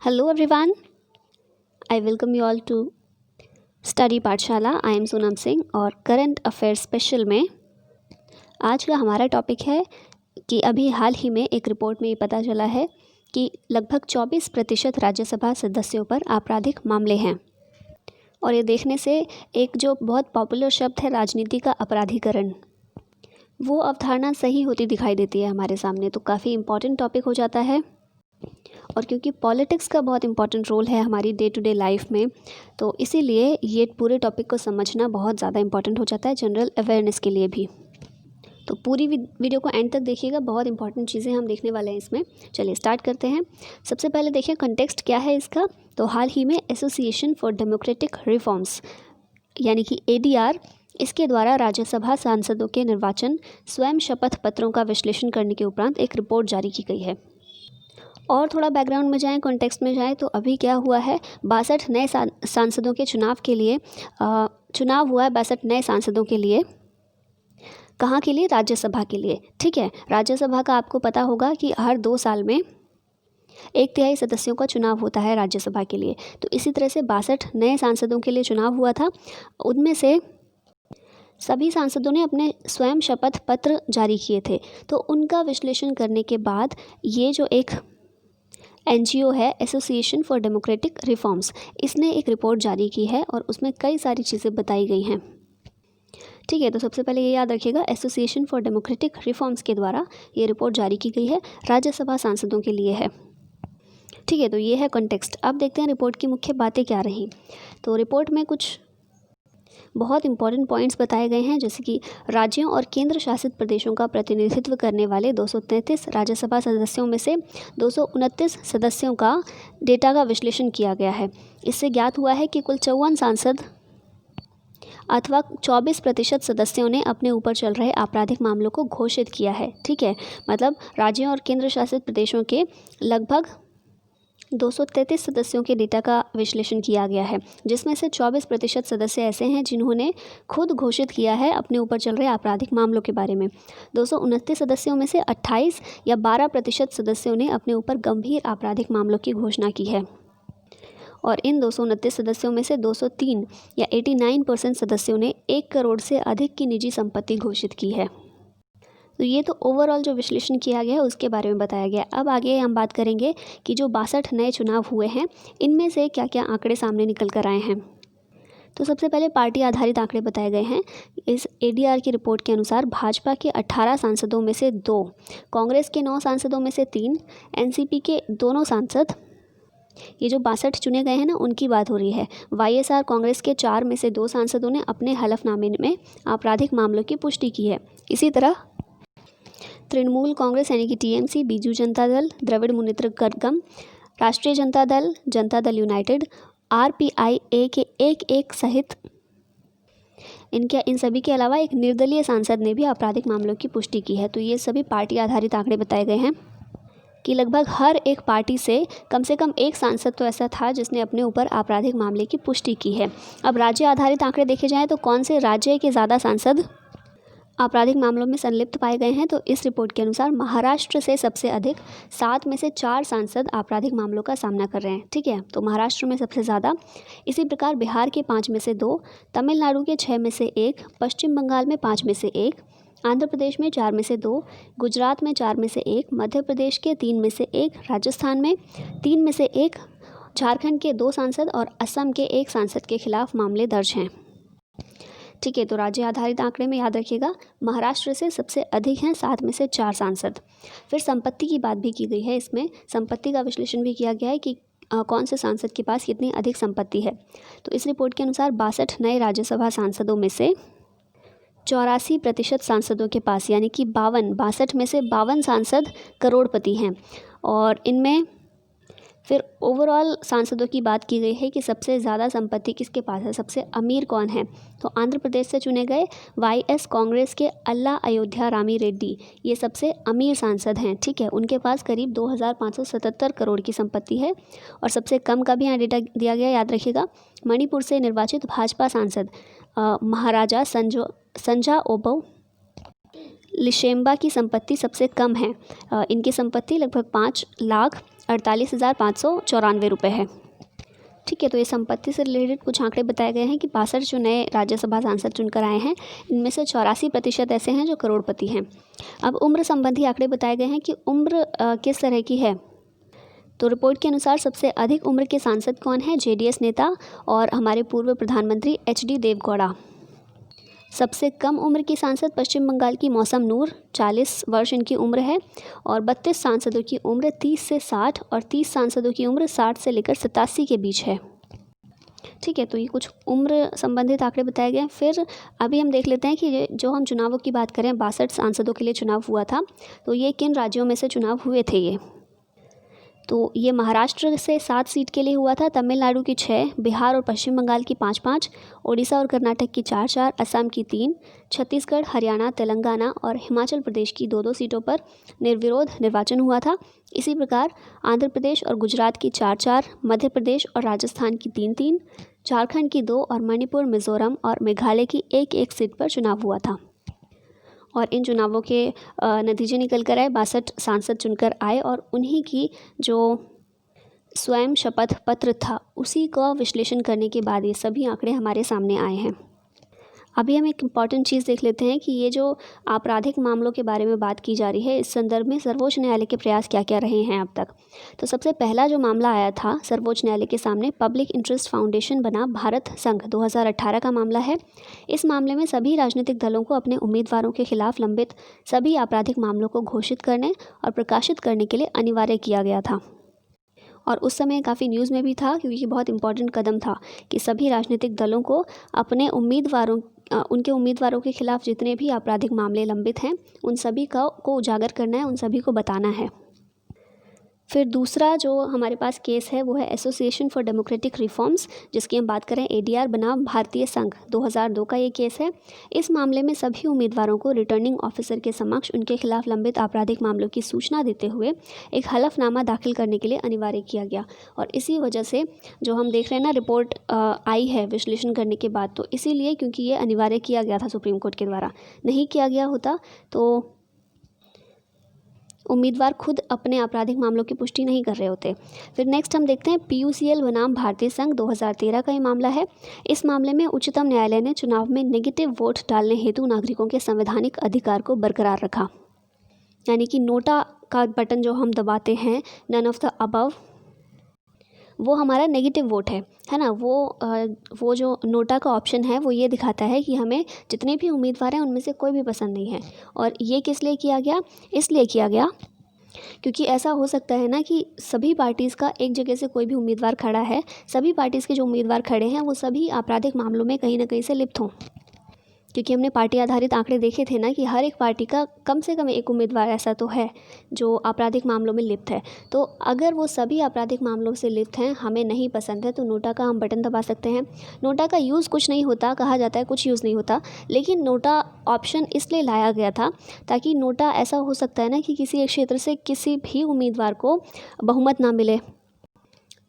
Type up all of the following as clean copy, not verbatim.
Hello everyone, I welcome you all to study Pathshala. I M Sonam Singh और current affair special में आज का हमारा टॉपिक है कि अभी हाल ही में एक रिपोर्ट में ये पता चला है कि लगभग 24% राज्यसभा सदस्यों पर आपराधिक मामले हैं। और ये देखने से एक जो बहुत पॉपुलर शब्द है राजनीति का अपराधीकरण, वो अवधारणा सही होती दिखाई देती है हमारे सामने। तो काफ़ी इम्पॉर्टेंट टॉपिक हो जाता है और क्योंकि पॉलिटिक्स का बहुत इंपॉर्टेंट रोल है हमारी डे टू डे लाइफ में, तो इसीलिए ये पूरे टॉपिक को समझना बहुत ज़्यादा इंपॉर्टेंट हो जाता है जनरल अवेयरनेस के लिए भी। तो पूरी वीडियो को एंड तक देखिएगा, बहुत इंपॉर्टेंट चीज़ें हम देखने वाले हैं इसमें। चलिए स्टार्ट करते हैं। सबसे पहले देखिए कंटेक्स्ट क्या है इसका। तो हाल ही में एसोसिएशन फॉर डेमोक्रेटिक रिफॉर्म्स यानी कि ADR, इसके द्वारा राज्यसभा सांसदों के निर्वाचन स्वयं शपथ पत्रों का विश्लेषण करने के उपरांत एक रिपोर्ट जारी की गई है। और थोड़ा बैकग्राउंड में जाएं, कॉन्टेक्स्ट में जाएं, तो अभी क्या हुआ है, 62 नए सांसदों के चुनाव के लिए चुनाव हुआ है। 62 नए सांसदों के लिए, कहाँ के लिए? राज्यसभा के लिए। ठीक है, राज्यसभा का आपको पता होगा कि हर 2 साल में 1/3 सदस्यों का चुनाव होता है राज्यसभा के लिए। तो इसी तरह से 62 नए सांसदों के लिए चुनाव हुआ था। उनमें से सभी सांसदों ने अपने स्वयं शपथ पत्र जारी किए थे। तो उनका विश्लेषण करने के बाद ये जो एक NGO है, एसोसिएशन फॉर डेमोक्रेटिक रिफॉर्म्स, इसने एक रिपोर्ट जारी की है और उसमें कई सारी चीज़ें बताई गई हैं। ठीक है, तो सबसे पहले ये याद रखिएगा, एसोसिएशन फॉर डेमोक्रेटिक रिफॉर्म्स के द्वारा ये रिपोर्ट जारी की गई है, राज्यसभा सांसदों के लिए है। ठीक है, तो ये है कॉन्टेक्स्ट। अब देखते हैं रिपोर्ट की मुख्य बातें क्या रहीं। तो रिपोर्ट में कुछ बहुत इंपॉर्टेंट पॉइंट्स बताए गए हैं, जैसे कि राज्यों और केंद्र शासित प्रदेशों का प्रतिनिधित्व करने वाले 233 राज्यसभा सदस्यों में से 229 सदस्यों का डेटा का विश्लेषण किया गया है। इससे ज्ञात हुआ है कि कुल 54 सांसद अथवा 24% सदस्यों ने अपने ऊपर चल रहे आपराधिक मामलों को घोषित किया है। ठीक है, मतलब राज्यों और केंद्र शासित प्रदेशों के लगभग 233 सदस्यों के डेटा का विश्लेषण किया गया है, जिसमें से 24% सदस्य ऐसे हैं जिन्होंने खुद घोषित किया है अपने ऊपर चल रहे आपराधिक मामलों के बारे में। 229 सदस्यों में से 28 या 12% सदस्यों ने अपने ऊपर गंभीर आपराधिक मामलों की घोषणा की है। और इन 229 सदस्यों में से 203 या 89% सदस्यों ने 1 करोड़ से अधिक की निजी संपत्ति घोषित की है। तो ये तो ओवरऑल जो विश्लेषण किया गया है उसके बारे में बताया गया। अब आगे हम बात करेंगे कि जो 62 नए चुनाव हुए हैं, इनमें से क्या क्या आंकड़े सामने निकल कर आए हैं। तो सबसे पहले पार्टी आधारित आंकड़े बताए गए हैं। इस ADR की रिपोर्ट के अनुसार भाजपा के 18 सांसदों में से 2, कांग्रेस के 9 सांसदों में से 3, NCP के दोनों सांसद, ये जो 62 चुने गए हैं ना, उनकी बात हो रही है। YSR कांग्रेस के 4 में से 2 सांसदों ने अपने हलफनामे में आपराधिक मामलों की पुष्टि की है। इसी तरह तृणमूल कांग्रेस यानी कि TMC, बीजू जनता दल, द्रविड़ मुनेत्र कड़गम, राष्ट्रीय जनता दल, जनता दल यूनाइटेड, RPIA के एक सहित इन सभी के अलावा एक निर्दलीय सांसद ने भी आपराधिक मामलों की पुष्टि की है। तो ये सभी पार्टी आधारित आंकड़े बताए गए हैं कि लगभग हर एक पार्टी से कम एक सांसद तो ऐसा था जिसने अपने ऊपर आपराधिक मामले की पुष्टि की है। अब राज्य आधारित आंकड़े देखे जाएँ तो कौन से राज्य के ज़्यादा सांसद आपराधिक मामलों में संलिप्त पाए गए हैं, तो इस रिपोर्ट के अनुसार महाराष्ट्र से सबसे अधिक 7 में से 4 सांसद आपराधिक मामलों का सामना कर रहे हैं। ठीक है, तो महाराष्ट्र में सबसे ज़्यादा। इसी प्रकार बिहार के 5 में से 2, तमिलनाडु के 6 में से 1, पश्चिम बंगाल में 5 में से 1, आंध्र प्रदेश में 4 में से 2, गुजरात में 4 में से 1, मध्य प्रदेश के 3 में से 1, राजस्थान में 3 में से 1, झारखंड के 2 सांसद और असम के 1 सांसद के खिलाफ मामले दर्ज हैं। ठीक है, तो राज्य आधारित आंकड़े में याद रखिएगा, महाराष्ट्र से सबसे अधिक हैं, 7 में से 4 सांसद। फिर संपत्ति की बात भी की गई है, इसमें संपत्ति का विश्लेषण भी किया गया है कि कौन से सांसद के पास कितनी अधिक संपत्ति है। तो इस रिपोर्ट के अनुसार 62 नए राज्यसभा सांसदों में से 84% सांसदों के पास यानी कि 62 में से 52 सांसद करोड़पति हैं। और इनमें फिर ओवरऑल सांसदों की बात की गई है कि सबसे ज़्यादा संपत्ति किसके पास है, सबसे अमीर कौन है। तो आंध्र प्रदेश से चुने गए YS कांग्रेस के अल्ला अयोध्या रामी रेड्डी, ये सबसे अमीर सांसद हैं। ठीक है, उनके पास करीब 2577 करोड़ की संपत्ति है। और सबसे कम का भी यहाँ डेटा दिया गया, याद रखिएगा। मणिपुर से निर्वाचित भाजपा सांसद महाराजा संजा ओबव लिशेम्बा की संपत्ति सबसे कम है। इनकी संपत्ति लगभग 5 लाख ₹48,594 है। ठीक है, तो ये संपत्ति से रिलेटेड कुछ आंकड़े बताए गए हैं कि 62 जो नए राज्यसभा सांसद चुनकर आए हैं, इनमें से 84% ऐसे हैं जो करोड़पति हैं। अब उम्र संबंधी आंकड़े बताए गए हैं कि उम्र किस तरह की है। तो रिपोर्ट के अनुसार सबसे अधिक उम्र के सांसद कौन है? जेडीएस नेता और हमारे पूर्व प्रधानमंत्री एचडी देवगौड़ा। सबसे कम उम्र की सांसद पश्चिम बंगाल की मौसम नूर, 40 वर्ष इनकी उम्र है। और 32 सांसदों की उम्र 30 से 60 और 30 सांसदों की उम्र 60 से लेकर 87 के बीच है। ठीक है, तो ये कुछ उम्र संबंधित आंकड़े बताए गए हैं। फिर अभी हम देख लेते हैं कि जो हम चुनावों की बात करें, 62 सांसदों के लिए चुनाव हुआ था, तो ये किन राज्यों में से चुनाव हुए थे ये? तो ये महाराष्ट्र से 7 सीट के लिए हुआ था, तमिलनाडु की 6, बिहार और पश्चिम बंगाल की 5-5, ओडिशा और कर्नाटक की 4-4, असम की 3, छत्तीसगढ़, हरियाणा, तेलंगाना और हिमाचल प्रदेश की 2-2 सीटों पर निर्विरोध निर्वाचन हुआ था। इसी प्रकार आंध्र प्रदेश और गुजरात की 4-4, मध्य प्रदेश और राजस्थान की 3-3, झारखंड की 2 और मणिपुर, मिजोरम और मेघालय की 1-1 सीट पर चुनाव हुआ था। और इन चुनावों के नतीजे निकल कर आए, 62 सांसद चुनकर आए और उन्हीं की जो स्वयं शपथ पत्र था उसी का विश्लेषण करने के बाद ये सभी आंकड़े हमारे सामने आए हैं। अभी हम एक इम्पॉर्टेंट चीज़ देख लेते हैं कि ये जो आपराधिक मामलों के बारे में बात की जा रही है, इस संदर्भ में सर्वोच्च न्यायालय के प्रयास क्या क्या रहे हैं अब तक। तो सबसे पहला जो मामला आया था सर्वोच्च न्यायालय के सामने, पब्लिक इंटरेस्ट फाउंडेशन बनाम भारत संघ 2018 का मामला है। इस मामले में सभी राजनीतिक दलों को अपने उम्मीदवारों के खिलाफ लंबित सभी आपराधिक मामलों को घोषित करने और प्रकाशित करने के लिए अनिवार्य किया गया था। और उस समय काफ़ी न्यूज़ में भी था, क्योंकि बहुत इंपॉर्टेंट कदम था कि सभी राजनीतिक दलों को अपने उनके उम्मीदवारों के खिलाफ जितने भी आपराधिक मामले लंबित हैं उन सभी को उजागर करना है, उन सभी को बताना है। फिर दूसरा जो हमारे पास केस है वो है एसोसिएशन फॉर डेमोक्रेटिक रिफॉर्म्स, जिसकी हम बात करें एडीआर बनाम भारतीय संघ 2002 का ये केस है। इस मामले में सभी उम्मीदवारों को रिटर्निंग ऑफिसर के समक्ष उनके खिलाफ लंबित आपराधिक मामलों की सूचना देते हुए एक हलफनामा दाखिल करने के लिए अनिवार्य किया गया। और इसी वजह से जो हम देख रहे हैं ना, रिपोर्ट आई है विश्लेषण करने के बाद, तो इसीलिए क्योंकि ये अनिवार्य किया गया था सुप्रीम कोर्ट के द्वारा। नहीं किया गया होता तो उम्मीदवार खुद अपने आपराधिक मामलों की पुष्टि नहीं कर रहे होते। फिर नेक्स्ट हम देखते हैं पीयूसीएल बनाम भारतीय संघ 2013 का ये मामला है। इस मामले में उच्चतम न्यायालय ने चुनाव में नेगेटिव वोट डालने हेतु नागरिकों के संवैधानिक अधिकार को बरकरार रखा। यानी कि नोटा का बटन जो हम दबाते हैं, नन ऑफ द अबव, वो हमारा नेगेटिव वोट है ना। वो जो नोटा का ऑप्शन है वो ये दिखाता है कि हमें जितने भी उम्मीदवार हैं उनमें से कोई भी पसंद नहीं है। और ये किस लिए किया गया? इसलिए किया गया क्योंकि ऐसा हो सकता है ना कि सभी पार्टीज़ का एक जगह से कोई भी उम्मीदवार खड़ा है, सभी पार्टीज़ के जो उम्मीदवार खड़े हैं वो सभी आपराधिक मामलों में कहीं ना कहीं से लिप्त हों। क्योंकि हमने पार्टी आधारित आंकड़े देखे थे ना कि हर एक पार्टी का कम से कम एक उम्मीदवार ऐसा तो है जो आपराधिक मामलों में लिप्त है। तो अगर वो सभी आपराधिक मामलों से लिप्त हैं, हमें नहीं पसंद है, तो नोटा का हम बटन दबा सकते हैं। नोटा का यूज़ कुछ नहीं होता, कहा जाता है कुछ यूज़ नहीं होता, लेकिन नोटा ऑप्शन इसलिए लाया गया था ताकि नोटा ऐसा हो सकता है ना कि किसी एक क्षेत्र से किसी भी उम्मीदवार को बहुमत ना मिले,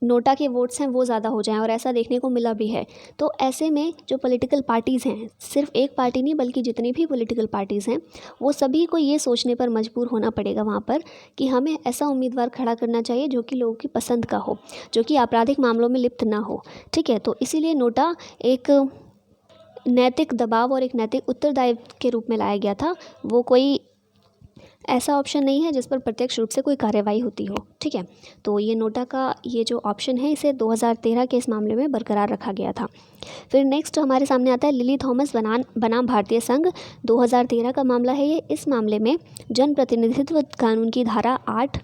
नोटा के वोट्स हैं वो ज़्यादा हो जाएं, और ऐसा देखने को मिला भी है। तो ऐसे में जो पॉलिटिकल पार्टीज़ हैं, सिर्फ एक पार्टी नहीं बल्कि जितनी भी पॉलिटिकल पार्टीज़ हैं, वो सभी को ये सोचने पर मजबूर होना पड़ेगा वहाँ पर कि हमें ऐसा उम्मीदवार खड़ा करना चाहिए जो कि लोगों की पसंद का हो, जो कि आपराधिक मामलों में लिप्त ना हो। ठीक है, तो इसीलिए नोटा एक नैतिक दबाव और एक नैतिक उत्तरदायित्व के रूप में लाया गया था। वो कोई ऐसा ऑप्शन नहीं है जिस पर प्रत्यक्ष रूप से कोई कार्रवाई होती हो। ठीक है, तो ये नोटा का ये जो ऑप्शन है इसे 2013 के इस मामले में बरकरार रखा गया था। फिर नेक्स्ट हमारे सामने आता है लिली थॉमस बनाम भारतीय संघ 2013 का मामला है ये। इस मामले में जनप्रतिनिधित्व कानून की धारा 8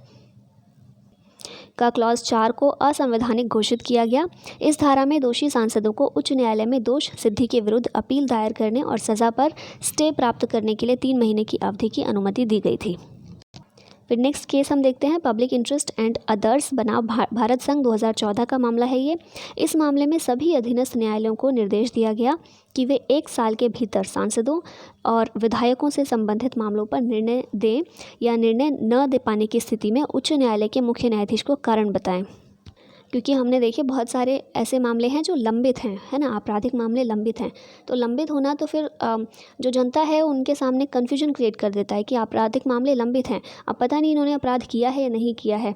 का क्लॉज 4 को असंवैधानिक घोषित किया गया। इस धारा में दोषी सांसदों को उच्च न्यायालय में दोष सिद्धि के विरुद्ध अपील दायर करने और सज़ा पर स्टे प्राप्त करने के लिए 3 महीने की अवधि की अनुमति दी गई थी। फिर नेक्स्ट केस हम देखते हैं पब्लिक इंटरेस्ट एंड अदर्स बनाम भारत संघ 2014 का मामला है ये। इस मामले में सभी अधीनस्थ न्यायालयों को निर्देश दिया गया कि वे 1 साल के भीतर सांसदों और विधायकों से संबंधित मामलों पर निर्णय दें या निर्णय न दे पाने की स्थिति में उच्च न्यायालय के मुख्य न्यायाधीश को कारण बताएं। क्योंकि हमने देखे बहुत सारे ऐसे मामले हैं जो लंबित हैं, है ना, आपराधिक मामले लंबित हैं। तो लंबित होना तो फिर जो जनता है उनके सामने कन्फ्यूजन क्रिएट कर देता है कि आपराधिक मामले लंबित हैं, अब पता नहीं इन्होंने अपराध किया है या नहीं किया है।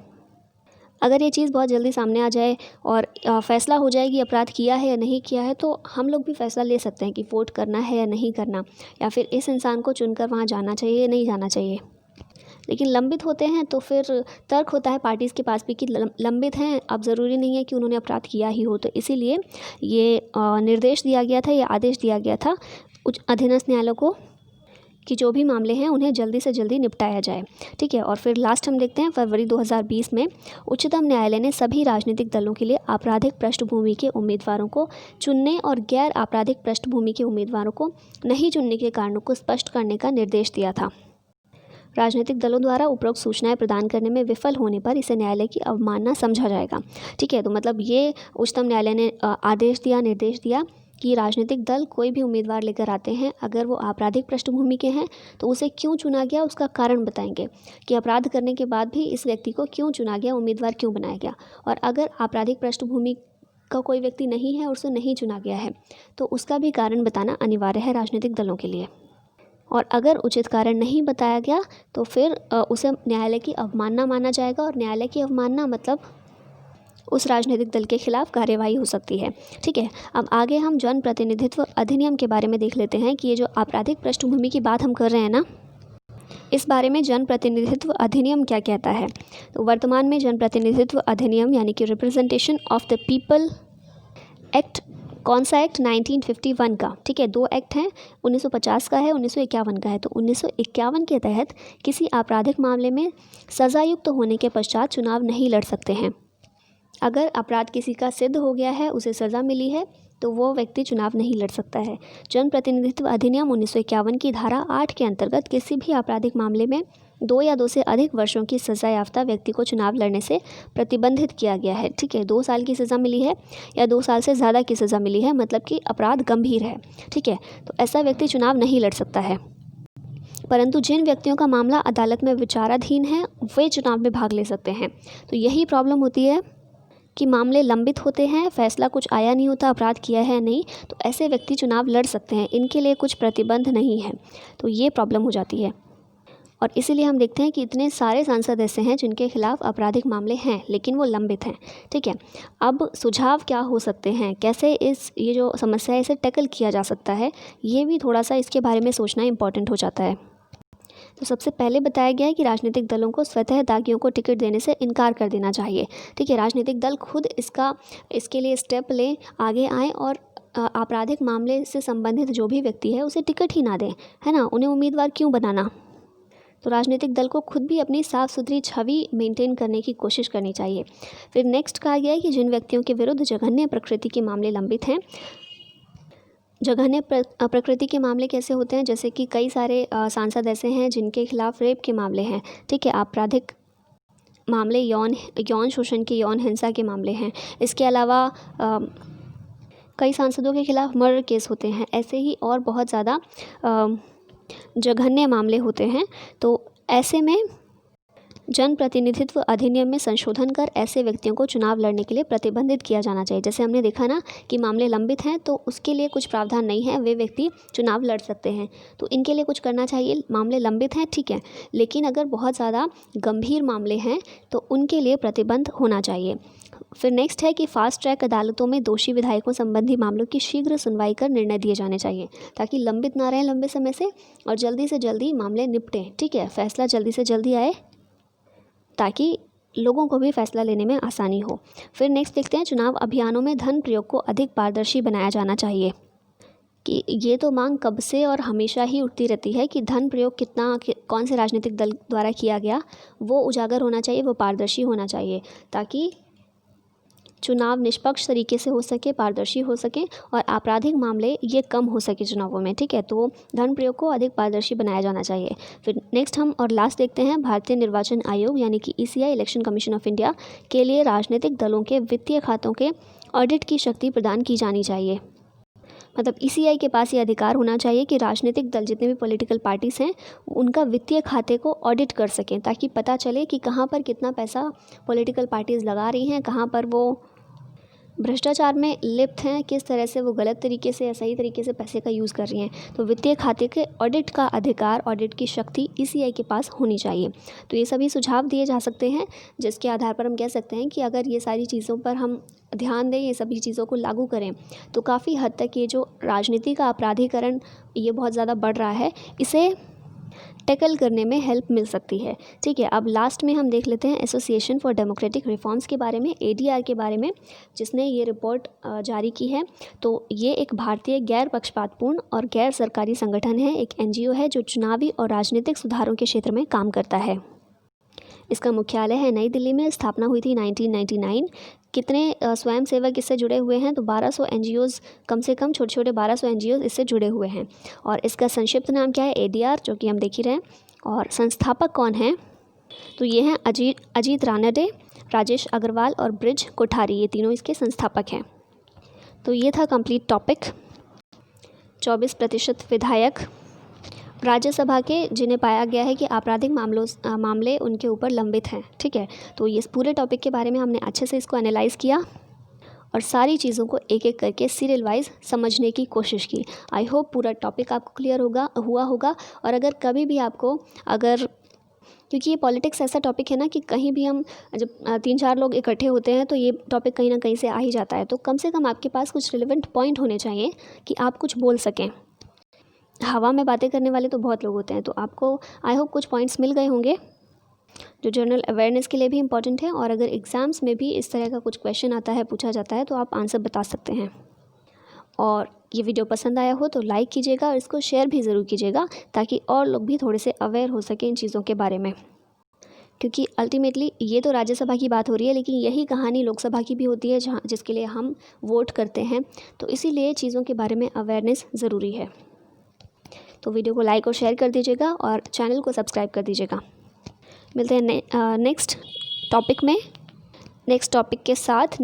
अगर ये चीज़ बहुत जल्दी सामने आ जाए और फैसला हो जाए कि अपराध किया है या नहीं किया है, तो हम लोग भी फैसला ले सकते हैं कि वोट करना है या नहीं करना, या फिर इस इंसान को चुनकर वहाँ जाना चाहिए या नहीं जाना चाहिए। लेकिन लंबित होते हैं तो फिर तर्क होता है पार्टीज़ के पास भी कि लंबित हैं, अब ज़रूरी नहीं है कि उन्होंने अपराध किया ही हो। तो इसीलिए ये निर्देश दिया गया था, ये आदेश दिया गया था उच्च अधीनस्थ न्यायालय को कि जो भी मामले हैं उन्हें जल्दी से जल्दी निपटाया जाए। ठीक है, और फिर लास्ट हम देखते हैं फरवरी 2020 में उच्चतम न्यायालय ने सभी राजनीतिक दलों के लिए आपराधिक पृष्ठभूमि के उम्मीदवारों को चुनने और गैर आपराधिक पृष्ठभूमि के उम्मीदवारों को नहीं चुनने के कारणों को स्पष्ट करने का निर्देश दिया था। राजनीतिक दलों द्वारा उपरोक्त सूचनाएं प्रदान करने में विफल होने पर इसे न्यायालय की अवमानना समझा जाएगा। ठीक है, तो मतलब ये उच्चतम न्यायालय ने आदेश दिया, निर्देश दिया कि राजनीतिक दल कोई भी उम्मीदवार लेकर आते हैं, अगर वो आपराधिक पृष्ठभूमि के हैं तो उसे क्यों चुना गया, उसका कारण बताएंगे कि अपराध करने के बाद भी इस व्यक्ति को क्यों चुना गया, उम्मीदवार क्यों बनाया गया। और अगर आपराधिक पृष्ठभूमि का कोई व्यक्ति नहीं है और उसे नहीं चुना गया है तो उसका भी कारण बताना अनिवार्य है राजनीतिक दलों के लिए। और अगर उचित कारण नहीं बताया गया तो फिर उसे न्यायालय की अवमानना माना जाएगा, और न्यायालय की अवमानना मतलब उस राजनीतिक दल के खिलाफ कार्यवाही हो सकती है। ठीक है, अब आगे हम जन प्रतिनिधित्व अधिनियम के बारे में देख लेते हैं कि ये जो आपराधिक पृष्ठभूमि की बात हम कर रहे हैं ना, इस बारे में जन प्रतिनिधित्व अधिनियम क्या कहता है। तो वर्तमान में जन प्रतिनिधित्व अधिनियम यानी कि representation of the people act, कौन सा एक्ट, 1951 का। ठीक है, दो एक्ट हैं, 1950 का है, 1951 का है। तो 1951 के तहत किसी आपराधिक मामले में सज़ायुक्त होने के पश्चात चुनाव नहीं लड़ सकते हैं। अगर अपराध किसी का सिद्ध हो गया है, उसे सज़ा मिली है, तो वो व्यक्ति चुनाव नहीं लड़ सकता है। जन प्रतिनिधित्व अधिनियम 1951 की धारा 8 के अंतर्गत किसी भी आपराधिक मामले में 2 या 2 से अधिक वर्षों की सज़ा याफ्ता व्यक्ति को चुनाव लड़ने से प्रतिबंधित किया गया है। ठीक है, 2 साल की सज़ा मिली है या 2 साल से ज़्यादा की सज़ा मिली है, मतलब कि अपराध गंभीर है। ठीक है, तो ऐसा व्यक्ति चुनाव नहीं लड़ सकता है। परंतु जिन व्यक्तियों का मामला अदालत में विचाराधीन है वे चुनाव में भाग ले सकते हैं। तो यही प्रॉब्लम होती है कि मामले लंबित होते हैं, फैसला कुछ आया नहीं होता, अपराध किया है नहीं, तो ऐसे व्यक्ति चुनाव लड़ सकते हैं, इनके लिए कुछ प्रतिबंध नहीं है। तो ये प्रॉब्लम हो जाती है, और इसीलिए हम देखते हैं कि इतने सारे सांसद ऐसे हैं जिनके खिलाफ आपराधिक मामले हैं लेकिन वो लंबित हैं। ठीक है, अब सुझाव क्या हो सकते हैं, कैसे ये जो समस्या है इसे टैकल किया जा सकता है, ये भी थोड़ा सा इसके बारे में सोचना इंपॉर्टेंट हो जाता है। तो सबसे पहले बताया गया है कि राजनीतिक दलों को स्वतः दागियों को टिकट देने से इनकार कर देना चाहिए। ठीक है, राजनीतिक दल खुद इसके लिए स्टेप लें, आगे आएँ और आपराधिक मामले से संबंधित जो भी व्यक्ति है उसे टिकट ही ना दें, है ना, उन्हें उम्मीदवार क्यों बनाना। तो राजनीतिक दल को खुद भी अपनी साफ़ सुथरी छवि मेंटेन करने की कोशिश करनी चाहिए। फिर नेक्स्ट कहा गया है कि जिन व्यक्तियों के विरुद्ध जघन्य प्रकृति के मामले लंबित हैं, जघन्य प्रकृति के मामले कैसे होते हैं, जैसे कि कई सारे सांसद ऐसे हैं जिनके खिलाफ रेप के मामले हैं। ठीक है, आपराधिक मामले यौन शोषण के, यौन हिंसा के मामले हैं। इसके अलावा कई सांसदों के खिलाफ मर्डर केस होते हैं। ऐसे ही और बहुत ज़्यादा जघन्य मामले होते हैं। तो ऐसे में जन प्रतिनिधित्व अधिनियम में संशोधन कर ऐसे व्यक्तियों को चुनाव लड़ने के लिए प्रतिबंधित किया जाना चाहिए। जैसे हमने देखा ना कि मामले लंबित हैं तो उसके लिए कुछ प्रावधान नहीं है, वे व्यक्ति चुनाव लड़ सकते हैं, तो इनके लिए कुछ करना चाहिए। मामले लंबित हैं ठीक है, लेकिन अगर बहुत ज़्यादा गंभीर मामले हैं तो उनके लिए प्रतिबंध होना चाहिए। फिर नेक्स्ट है कि फास्ट ट्रैक अदालतों में दोषी विधायकों संबंधी मामलों की शीघ्र सुनवाई कर निर्णय दिए जाने चाहिए, ताकि लंबित ना रहें लंबे समय से और जल्दी से जल्दी मामले निपटें। ठीक है, फैसला जल्दी से जल्दी आए ताकि लोगों को भी फैसला लेने में आसानी हो। फिर नेक्स्ट देखते हैं, चुनाव अभियानों में धन प्रयोग को अधिक पारदर्शी बनाया जाना चाहिए। कि ये तो मांग कब से और हमेशा ही उठती रहती है कि धन प्रयोग कौन से राजनीतिक दल द्वारा किया गया वो उजागर होना चाहिए, वो पारदर्शी होना चाहिए, ताकि चुनाव निष्पक्ष तरीके से हो सके, पारदर्शी हो सके और आपराधिक मामले ये कम हो सके चुनावों में। ठीक है, तो धन प्रयोग को अधिक पारदर्शी बनाया जाना चाहिए। फिर नेक्स्ट हम और लास्ट देखते हैं, भारतीय निर्वाचन आयोग यानी कि ECI election commission of India के लिए राजनीतिक दलों के वित्तीय खातों के ऑडिट की शक्ति प्रदान की जानी चाहिए। मतलब ECI के पास ये अधिकार होना चाहिए कि राजनीतिक दल जितने भी पॉलिटिकल पार्टीज़ हैं उनका वित्तीय खाते को ऑडिट कर सकें, ताकि पता चले कि कहाँ पर कितना पैसा पॉलिटिकल पार्टीज़ लगा रही हैं, कहाँ पर वो भ्रष्टाचार में लिप्त हैं, किस तरह से वो गलत तरीके से या सही तरीके से पैसे का यूज़ कर रही हैं। तो वित्तीय खाते के ऑडिट का अधिकार, ऑडिट की शक्ति ईसीआई के पास होनी चाहिए। तो ये सभी सुझाव दिए जा सकते हैं, जिसके आधार पर हम कह सकते हैं कि अगर ये सारी चीज़ों पर हम ध्यान दें, ये सभी चीज़ों को लागू करें, तो काफ़ी हद तक ये जो राजनीति का अपराधीकरण ये बहुत ज़्यादा बढ़ रहा है, इसे टैकल करने में हेल्प मिल सकती है। ठीक है, अब लास्ट में हम देख लेते हैं एसोसिएशन फॉर डेमोक्रेटिक रिफॉर्म्स के बारे में, एडीआर के बारे में, जिसने ये रिपोर्ट जारी की है। तो ये एक भारतीय गैर पक्षपातपूर्ण और गैर सरकारी संगठन है, एक एनजीओ है जो चुनावी और राजनीतिक सुधारों के क्षेत्र में काम करता है। इसका मुख्यालय है नई दिल्ली में, स्थापना हुई थी 1999। कितने स्वयंसेवक इससे जुड़े हुए हैं? तो 1200 एनजीओज़, कम से कम छोटे छोटे 1200 एनजीओज़ इससे जुड़े हुए हैं। और इसका संक्षिप्त नाम क्या है? एडीआर, जो कि हम देख ही रहे हैं। और संस्थापक कौन हैं? तो ये हैं अजीत रानडे, राजेश अग्रवाल और ब्रिज कोठारी, ये तीनों इसके संस्थापक हैं। तो ये था कंप्लीट टॉपिक। 24% विधायक राज्यसभा के जिन्हें पाया गया है कि आपराधिक मामले उनके ऊपर लंबित हैं। ठीक है, तो ये पूरे टॉपिक के बारे में हमने अच्छे से इसको एनालाइज़ किया और सारी चीज़ों को एक एक करके सीरियल वाइज समझने की कोशिश की। आई होप पूरा टॉपिक आपको क्लियर हुआ होगा। और अगर कभी भी आपको क्योंकि ये पॉलिटिक्स ऐसा टॉपिक है ना कि कहीं भी हम जब 3-4 लोग इकट्ठे होते हैं तो ये टॉपिक कहीं ना कहीं से आ ही जाता है। तो कम से कम आपके पास कुछ रिलेवेंट पॉइंट होने चाहिए कि आप कुछ बोल सकें। हवा में बातें करने वाले तो बहुत लोग होते हैं। तो आपको आई होप कुछ पॉइंट्स मिल गए होंगे जो जनरल अवेयरनेस के लिए भी इम्पॉर्टेंट है। और अगर एग्ज़ाम्स में भी इस तरह का कुछ क्वेश्चन आता है, पूछा जाता है, तो आप आंसर बता सकते हैं। और ये वीडियो पसंद आया हो तो लाइक कीजिएगा और इसको शेयर भी ज़रूर कीजिएगा, ताकि और लोग भी थोड़े से अवेयर हो सकें इन चीज़ों के बारे में। क्योंकि अल्टीमेटली ये तो राज्यसभा की बात हो रही है, लेकिन यही कहानी लोकसभा की भी होती है, जहाँ जिसके लिए हम वोट करते हैं। तो इसीलिए चीज़ों के बारे में अवेयरनेस ज़रूरी है। तो वीडियो को लाइक और शेयर कर दीजिएगा और चैनल को सब्सक्राइब कर दीजिएगा। मिलते हैं नेक्स्ट टॉपिक के साथ।